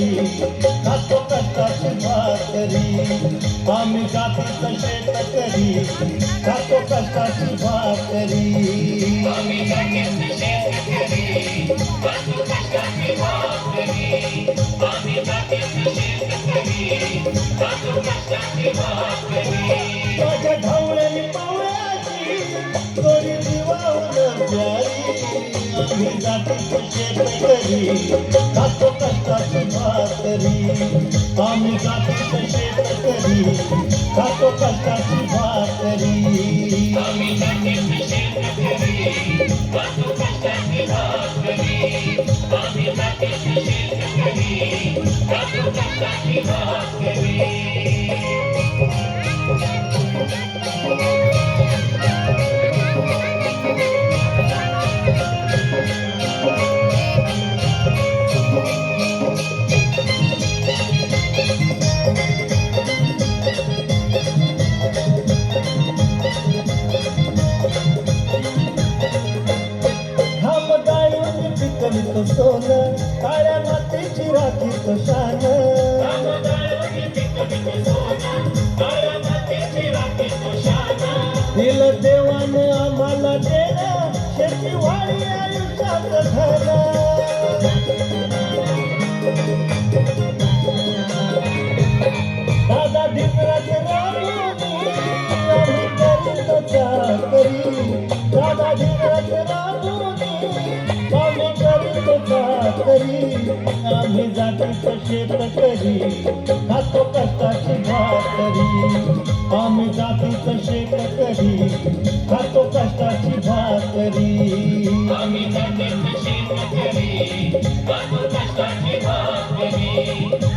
शेतकरी खातो कष्टाची भाकरी आम्ही जातीचं शेतकरी खातो कष्टाची भाकरी माझ्या ढवळ्यानी पावळ्याची दोरी दिवाळून प्यारी आम्ही जातीचं शेतकरी खातो कष्टाची भाकरी आम्ही जातीचं शेतकरी खातो कष्टाची भाकरी आम्ही जातीचं शेतकरी खातो कष्टाची भाकरी आम्ही जातीचं शेतकरी खातो कष्टाची भाकरी पिकवितो सोनं काळ्या मातीची राखीतो शान दिलं देवानं आम्हाला देणं शेतीवाडी आयुष्याचं घर दादा ढिकराचे राबून आम्ही करीतो चाकरी दादा ढिकराचे राबून आम्ही जातीचं शेतकरी खातो कष्टाची भाकरी आम्ही जातीचं शेतकरी खातो कष्टाची भाकरी आम्ही जातीचं शेतकरी खातो कष्टाची भाकरी